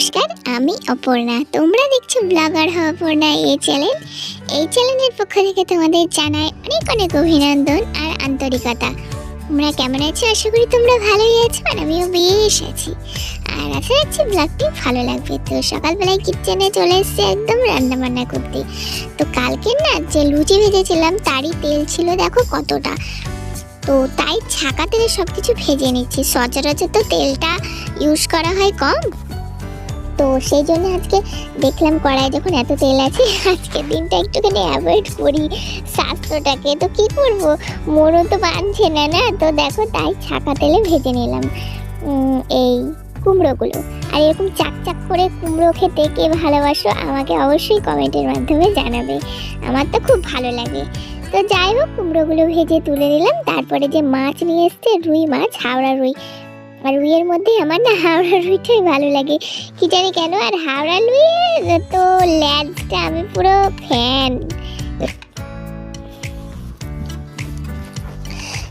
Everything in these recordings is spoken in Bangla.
নমস্কার, আমি অপর্ণা। তোমরা দেখছো ব্লগার অপর্ণা এই চ্যানেল। এই চ্যানেলের পক্ষ থেকে তোমাদের জানাই অনেক অনেক অভিনন্দন আর আন্তরিকতা। তোমরা কেমন আছো? আশা করি তোমরা ভালোই আছো, আর আমিও বেশ আছি। আর আশা রাখছি ব্লগটি ভালো লাগবে। তো সকালবেলায় কিচেনে চলে এসেছি একদম রান্না বান্না করতে। তো কালকে না যে লুচি ভেজেছিলাম তারই তেল ছিল দেখো কতটা। তো তাই ছাকা তেলে সব কিছু ভেজে নিচ্ছি। সচরাচর তো তেলটা ইউজ করা হয় কম, তো সেই জন্য আজকে দেখলাম কড়াই যখন এত তেল আছে, আজকের দিনটা একটুখানি অ্যাভয়েড করি স্বাস্থ্যটাকে। তো কি করব, মনও তো বাঁধছে না না। তো দেখো তাই ছাকা তেলে ভেজে নিলাম এই কুমড়োগুলো। আর এরকম চাক করে কুমড়ো খেতে কে ভালোবাসো আমাকে অবশ্যই কমেন্টের মাধ্যমে জানাবে। আমার তো খুব ভালো লাগে। তো যাই হোক, কুমড়োগুলো ভেজে তুলে নিলাম। তারপরে যে মাছ নিয়ে এসছে, রুই মাছ, হাওড়া রুই। আর রুইয়ের মধ্যে আমার না হাওড়া রুইটাই ভালো লাগে, কি জানি কেন। আর হাওড়া রুইয়ের তো ল্যাজটা আমি পুরো ফ্যান।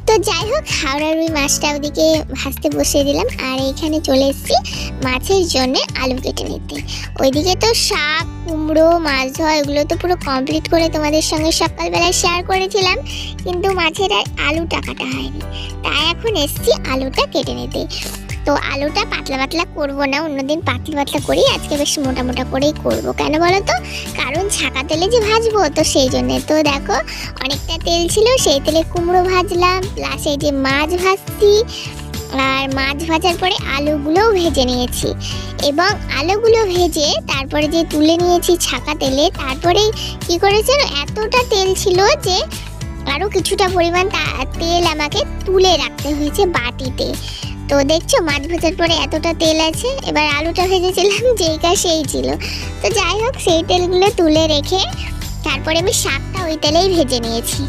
তো যাই হোক, হাওড়া রুই মাছটা ওদিকে ভাজতে বসিয়ে দিলাম। আর এইখানে চলে এসেছি মাছের জন্য আলু কেটে নিতে। ওইদিকে তো শাক, কুমড়ো, মাছ ধোয়া এগুলো তো পুরো কমপ্লিট করে তোমাদের সঙ্গে সকালবেলায় শেয়ার করেছিলাম, কিন্তু মাছের আর আলুটা কাটা হয়নি। তাই এখন এসেছি আলুটা কেটে নিতে। তো আলুটা পাতলা পাতলা করবো না, অন্যদিন পাতলা পাতলা করি, আজকে বেশ মোটা মোটা করেই করবো। কেন বলো তো, কারণ ছাকা তেলে যে ভাজবো, তো সেই জন্যে। তো দেখো অনেকটা তেল ছিল, সেই তেলে কুমড়ো ভাজলাম, প্লাস এই যে মাছ ভাজছি। আর মাছ ভাজার পরে আলুগুলোও ভেজে নিয়েছি, এবং আলুগুলো ভেজে তারপরে যে তুলে নিয়েছি ছাকা তেলে। তারপরে কি করেছে, এতটা তেল ছিল যে আরও কিছুটা পরিমাণ তেল আমাকে তুলে রাখতে হয়েছে বাটিতে। তো দেখছো মাছ ভাজার পরে এতটা তেল আছে। এবার আলুটা ভেজেছিলাম যেই কাজ সেই ছিল। তো যাই হোক, সেই তেলগুলো তুলে রেখে তারপরে আমি শাকটা ওই তেলেই ভেজে নিয়েছি।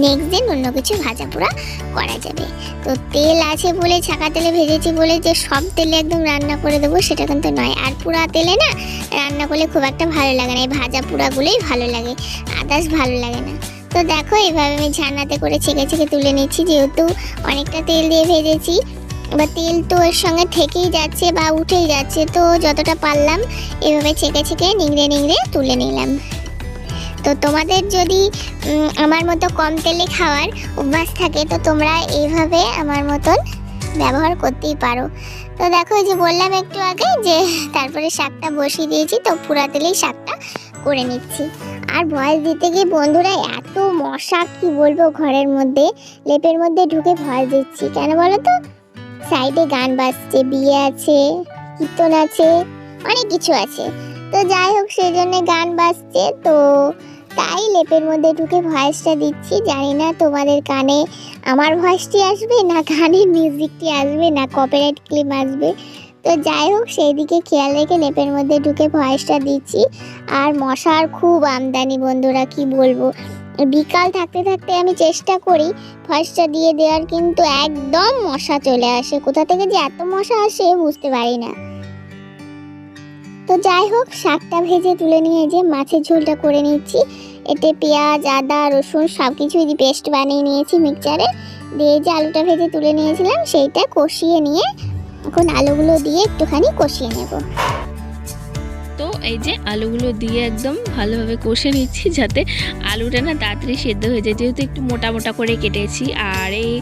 নেক্সট দিন অন্য কিছু ভাজা পোড়া করা যাবে। তো তেল আছে বলে, ছাকা তেলে ভেজেছি বলে যে সব তেলে একদম রান্না করে দেবো সেটা কিন্তু নয়। আর পোড়া তেলে না রান্না করলে খুব একটা ভালো লাগে না, এই ভাজা পোড়াগুলোই ভালো লাগে, আদার্স ভালো লাগে না। তো দেখো এইভাবে আমি ঝান্নাতে করে ছেঁকে ছেঁকে তুলে নিচ্ছি, যেহেতু অনেকটা তেল দিয়ে ভেজেছি। এবার তেল তো এর সঙ্গে থেকেই যাচ্ছে বা উঠেই যাচ্ছে, তো যতটা পারলাম এভাবে ছেঁকে ছেঁকে নিংড়ে তুলে নিলাম। তো তোমাদের যদি আমার মতো কম তেলে খাওয়ার অভ্যাস থাকে, তো তোমরা এইভাবে আমার মতন ব্যবহার করতেই পারো। তো দেখো এই যে বললাম একটু আগে যে তারপরে শাকটা বসিয়ে দিয়েছি, তো পুরা তেলেই শাকটা করে নিচ্ছি। আর ভয়েস দিতে গিয়ে বন্ধুরা এত মশা, কি বলবো, ঘরের মধ্যে লেপের মধ্যে ঢুকে ভয়েস দিচ্ছি। কেন বলো তো, সাইডে গান বাজছে, বিয়ে আছে, কীর্তন আছে, অনেক কিছু আছে। তো যাই হোক, সেই জন্যে গান বাজছে, তো তাই লেপের মধ্যে ঢুকে ভয়েসটা দিচ্ছি। জানি না তোমাদের কানে আমার ভয়েসটি আসবে না গানের মিউজিকটি আসবে, না কপিরাইট ক্লিপ আসবে। তো যাই হোক, সেই দিকে খেয়াল রেখে লেপের মধ্যে ঢুকে ভয়েসটা দিচ্ছি। আর মশার খুব আমদানি বন্ধুরা, কি বলবো। বিকাল থাকতে থাকতে আমি চেষ্টা করি ভয়েসটা দিয়ে দেওয়ার, কিন্তু একদম মশা চলে আসে। কোথা থেকে যে এত মশা আসে বুঝতে পারি না। তো যাই হোক, শাকটা ভেজে তুলে নিয়ে যে মাছের ঝোলটা করে নিচ্ছি। এতে পেঁয়াজ, আদা, রসুন সব কিছুই পেস্ট বানিয়ে নিয়েছি মিক্সচারে দিয়ে। যে আলুটা ভেজে তুলে নিয়েছিলাম সেইটা কষিয়ে নিয়ে এখন আলুগুলো দিয়ে একটুখানি কষিয়ে নেব। তো এই যে আলুগুলো দিয়ে একদম ভালোভাবে কষে নিচ্ছি, যাতে আলুটা না তাড়াতাড়ি সেদ্ধ হয়ে যায়, যেহেতু একটু মোটা মোটা করে কেটেছি। আর এই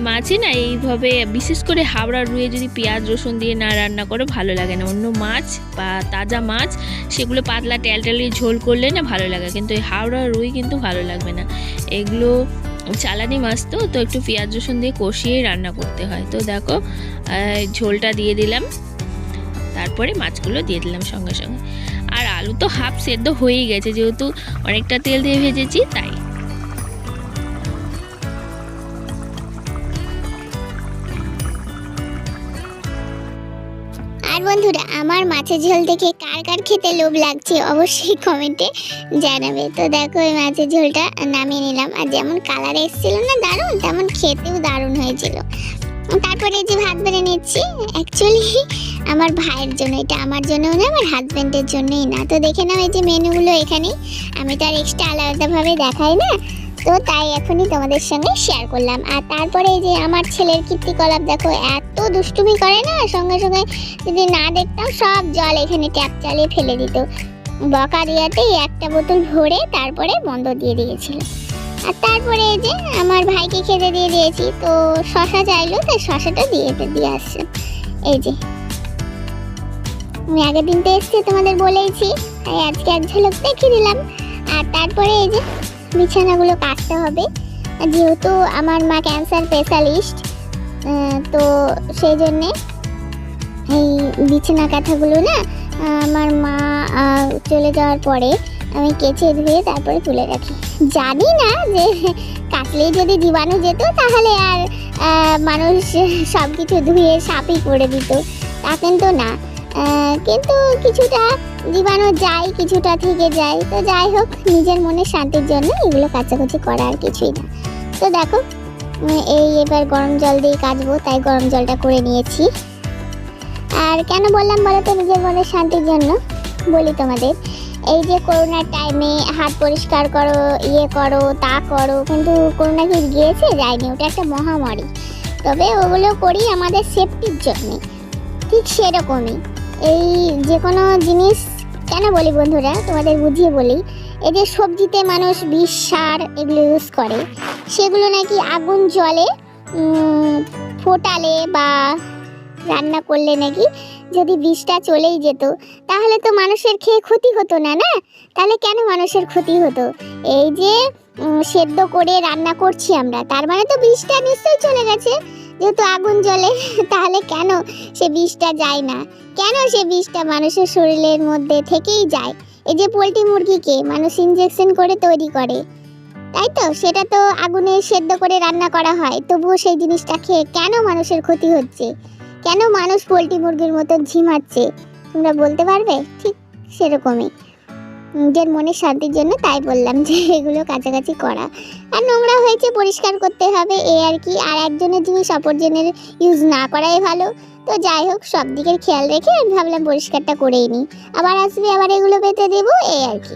মাছে না এইভাবে বিশেষ করে হাওড়া রুইয়ে যদি পেঁয়াজ রসুন দিয়ে না রান্না করে ভালো লাগে না। অন্য মাছ বা তাজা মাছ সেগুলো পাতলা টেলটেলে ঝোল করলে না ভালো লাগে, কিন্তু এই হাওড়া রুই কিন্তু ভালো লাগবে না। এগুলো চালানি মাছ, তো একটু পেঁয়াজ রসুন দিয়ে কষিয়ে রান্না করতে হয়। তো দেখো ঝোলটা দিয়ে দিলাম, তারপরে মাছগুলো দিয়ে দিলাম সঙ্গে সঙ্গে। আর আলু তো হাফ সেদ্ধ হয়েই গেছে, যেহেতু অনেকটা তেল দিয়ে ভেজেছি তাই। আর বন্ধুরা, আমার মাছের ঝোল দেখে কার কার খেতে লোভ লাগছে অবশ্যই কমেন্টে জানাবে। তো দেখো এই মাছের ঝোলটা নামিয়ে নিলাম। আর যেমন কালার এসেছিল না দারুণ, তেমন খেতেও দারুণ হয়েছিল। তারপরে যে ভাত বেড়ে নিচ্ছি, অ্যাকচুয়ালি আমার ভাইয়ের জন্য, এটা আমার জন্যও না, আমার হাজব্যান্ডের জন্যই না। তো দেখে নাও এই যে মেনুগুলো এখানেই, আমি তো আর এক্সট্রা আলাদাভাবে দেখাই না। তো তাই এখনই তোমাদের সঙ্গে শেয়ার করলাম। আর তারপরে এই যে আমার ছেলের কীর্তিকলাপ দেখো, এত দুষ্টুমি করে না, সঙ্গে সঙ্গে যদি না দেখতাম সব জল এখানে ট্যাপ চালিয়ে ফেলে দিত। বকা দেওয়াতেই একটা বোতল ভরে তারপরে বন্ধ দিয়ে দিয়েছিল। আর তারপরে এই যে আমার ভাইকে খেতে দিয়ে দিয়েছি, তো শশা চাইলো, তাই শশাটা দিয়ে আসছে। এই যে আমি আগের দিন তো এসছি তোমাদের বলেইছি, তাই আজকে এক ঝলক দেখিয়ে দিলাম। আর তারপরে এই যে বিছানাগুলো কাচতে হবে, যেহেতু আমার মা ক্যান্সার স্পেশালিস্ট, তো সেই জন্যে এই বিছানা কাঁথাগুলো না আমার মা চলে যাওয়ার পরে আমি কেচে ধুয়ে তারপরে তুলে রাখি। জানি না যে কাটলেই যদি জীবাণু যেত তাহলে আর মানুষ সব কিছু ধুয়ে সাপই করে দিত, তা কিন্তু না। কিন্তু কিছুটা জীবাণু যায়, কিছুটা থেকে যায়। তো যাই হোক, নিজের মনে শান্তির জন্য এগুলো কাচাকুচি করা, আর কিছুই না। তো দেখো এই এবার গরম জল দিয়ে কাচবো, তাই গরম জলটা করে নিয়েছি। আর কেন বললাম বলো তো, নিজের মনের শান্তির জন্য বলি তোমাদের। এই যে করোনার টাইমে হাত পরিষ্কার করো, ইয়ে করো, তা করো, কিন্তু করোনা কি গিয়েছে? যায়নি, ওটা একটা মহামারী। তবে ওগুলো করি আমাদের সেফটির জন্যে। ঠিক সেরকমই এই যে কোনো জিনিস, কেন বলি বন্ধুরা তোমাদের বুঝিয়ে বলি, এই যে সবজিতে মানুষ বিষ সার এগুলো ইউজ করে, সেগুলো নাকি আগুন জলে ফোটালে বা রান্না করলে নাকি যদি বিষটা চলেই যেত, তাহলে তো মানুষের খেয়ে ক্ষতি হতো না, না? তাহলে কেন মানুষের ক্ষতি হতো? এই যে সেদ্ধ করে রান্না করছি আমরা, তার মানে তো বিষটা নিশ্চয়ই চলে গেছে। যেহেতু আগুন জ্বলে, তাহলে কেন সে বিষটা যায় না? কেন সে বিষটা মানুষের শরীরের মধ্যে থেকেই যায়? এই যে পোলট্রি মুরগিকে মানুষ ইনজেকশন করে তৈরি করে, তাই তো? সেটা তো আগুনে সেদ্ধ করে রান্না করা হয়, তবুও সেই জিনিসটা খেয়ে কেন মানুষের ক্ষতি হচ্ছে? কেন মানুষ পোলট্রি মুরগির মতো ঝিমাচ্ছে? তোমরা বলতে পারবে? ঠিক সেরকমই নিজের মনের শান্তির জন্য তাই বললাম যে এগুলো কাছাকাছি করা। আর নোংরা হয়েছে পরিষ্কার করতে হবে, এই আর কি। আর একজনের জিনিস অপরজনের ইউজ না করাই ভালো। তো যাই হোক, সব দিকের খেয়াল রেখে আমি ভাবলাম পরিষ্কারটা করেই নিই, আবার আসবে আবার এগুলো পেতে দেবো, এই আর কি।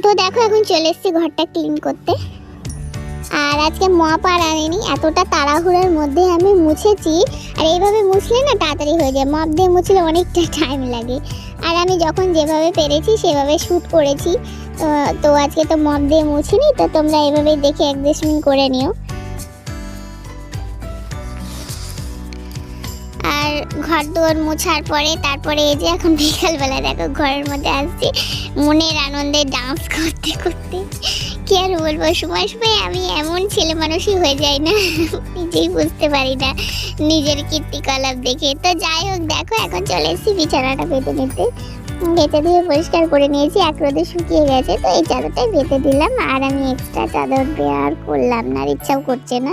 তো দেখো এখন চলে এসেছি ঘরটা ক্লিন করতে। আর আজকে মপ আর আনিনি, এতটা তাড়াহুড়োর মধ্যে আমি মুছেছি। আর এইভাবে মুছলে না তাড়াতাড়ি হয়ে যায়, মপ দিয়ে মুছলে অনেকটা টাইম লাগে। আর আমি যখন যেভাবে পেরেছি সেভাবে শ্যুট করেছি, তো আজকে তো মপ দিয়ে মুছিনি, তো তোমরা এভাবেই দেখে অ্যাডজাস্টমেন্ট করে নিও। আর ঘর দুয়ার মোছার পরে তারপরে এই যে এখন বিকালবেলা দেখো ঘরের মধ্যে আসছি মনের আনন্দে ডান্স করতে করতে। কি আর বলবো, সময় সময় আমি এমন ছেলে মানুষই হয়ে যাই না, নিজেই বুঝতে পারি না নিজের কীর্তিকলাপ দেখে। তো যাই হোক, দেখো এখন চলে এসেছি বিছানাটা পেতে নিতে। বেঁচে দিয়ে পরিষ্কার করে নিয়েছি, এক রোদে শুকিয়ে গেছে, তো এই চাদরটাই বেঁধে দিলাম। আর আমি এক্সট্রা চাদর বেয়ার করলাম না, আর ইচ্ছাও করছে না।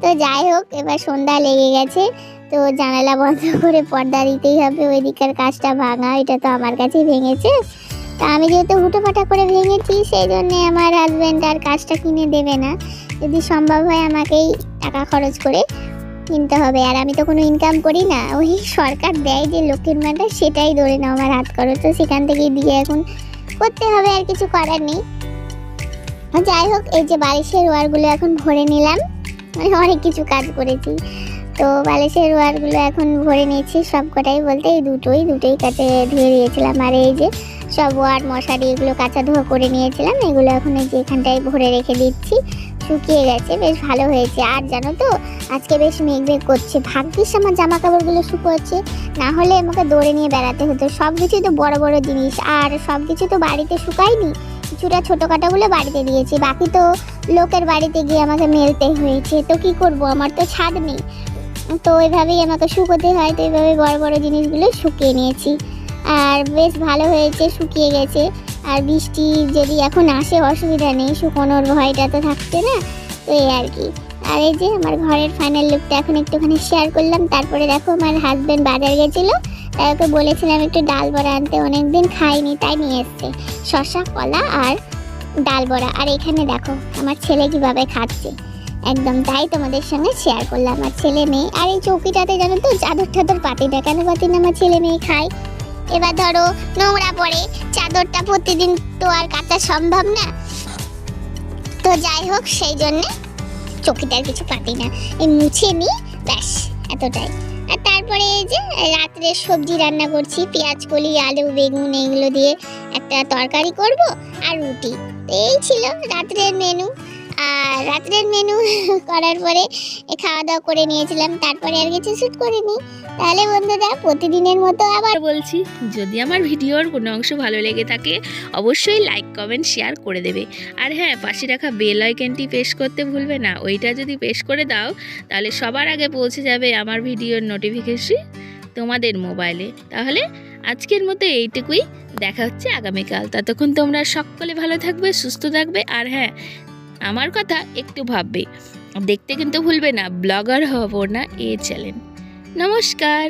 তো যাই হোক, এবার সন্ধ্যা লেগে গেছে, তো জানালা বন্ধ করে পর্দা দিতেই হবে। ওই দিকের কাজটা ভাঙা, এটা তো আমার কাছেই ভেঙেছে। তা আমি যেহেতু হুটোপাটা করে ভেঙেছি, সেই জন্যে আমার হাজব্যান্ড আর কাজটা কিনে দেবে না। যদি সম্ভব হয় আমাকেই টাকা খরচ করে কিনতে হবে। আর আমি তো কোনো ইনকাম করি না, ওই সরকার দেয় যে লক্ষ্মীর ভাণ্ডার, সেটাই ধরে নাও আমার হাত খরচ। তো সেখান থেকেই দিয়ে এখন করতে হবে, আর কিছু করার নেই। যাই হোক, এই যে বালিশের ওয়ারগুলো এখন ভরে নিলাম, মানে অনেক কিছু কাজ করেছি। তো বালিশের ওয়ারগুলো এখন ভরে নিয়েছি, সব কটাই বলতে এই দুটোই কাছে ধুয়ে দিয়েছিলাম। আর এই যে সব ওয়ার মশারি এগুলো কাঁচা ধোয়া করে নিয়েছিলাম, এগুলো এখন এই যে এখানটায় ভরে রেখে দিচ্ছি। শুকিয়ে গেছে, বেশ ভালো হয়েছে। আর জানো তো আজকে বেশ মেঘ করছে, ভাগ্যিস আমার জামা কাপড়গুলো শুকোচ্ছে, না হলে আমাকে দৌড়ে নিয়ে বেড়াতে হতো। সব কিছু তো বড় বড় জিনিস, আর সব কিছু তো বাড়িতে শুকায়নি, কিছুটা ছোটোখাটোগুলো বাড়িতে দিয়েছি, বাকি তো লোকের বাড়িতে গিয়ে আমাকে মেলতে হয়েছে। তো কি করব, আমার তো ছাদ নেই, তো ওইভাবেই আমাকে শুকোতে হয়। তো এইভাবে বড় বড় জিনিসগুলো শুকিয়ে নিয়েছি, আর বেশ ভালো হয়েছে, শুকিয়ে গেছে। আর বৃষ্টি যদি এখন আসে অসুবিধা নেই, শুকোনোর ভয়টা তো থাকছে না। তো এই আর কি। আর এই যে আমার ঘরের ফাইনাল লুকটা এখন একটুখানি শেয়ার করলাম। তারপরে দেখো আমার হাজব্যান্ড বাজার গেছিলো, তাই ওকে বলেছিলাম একটু ডাল বড়া আনতে, অনেকদিন খাইনি, তাই নিয়ে এসছে শসা, কলা আর ডাল বড়া। আর এখানে দেখো আমার ছেলে কীভাবে খাচ্ছে, একদম তাই তোমাদের সঙ্গে শেয়ার করলাম। আমার ছেলে মেয়ে, আর এই চৌকিটাতে জানো তো চাদর টাদর পাতি না, কেন পাতি না, আমার ছেলে মেয়ে খায়। এবার ধরো নোংরা পড়ে, চাদরটা প্রতিদিন তো আর কাচা সম্ভব না, তো যাই হোক, সেই জন্যে চকিটার কিছু পাতি না, এই মুছে নিই ব্যাস, এতটাই। আর তারপরে এই যে রাত্রে সবজি রান্না করছি, পেঁয়াজ কলি, আলু, বেগুন এগুলো দিয়ে একটা তরকারি করব আর রুটি। তো এই ছিল রাত্রের মেনু। আর রাত্রের মেনু করার পরে খাওয়া দাওয়া করে নিয়েছিলাম, তারপরে আর কিছু শ্যুট করিনি। তাহলে বন্ধুরা প্রতিদিনের মতো আবার বলছি, যদি আমার ভিডিওর কোনো অংশ ভালো লেগে থাকে অবশ্যই লাইক কমেন্ট শেয়ার করে দেবে। আর হ্যাঁ, পাশে রাখা বেল আইকনটি প্রেস করতে ভুলবে না। ওইটা যদি প্রেস করে দাও তাহলে সবার আগে পৌঁছে যাবে আমার ভিডিওর নোটিফিকেশন তোমাদের মোবাইলে। তাহলে আজকের মতো এইটুকুই, দেখা হচ্ছে আগামীকাল। ততক্ষণ তোমরা সকলে ভালো থাকবে, সুস্থ থাকবে। আর হ্যাঁ, আমার কথা একটু ভাববে, দেখতে কিন্তু ভুলবে না ব্লগার হব না চ্যানেল। নমস্কার।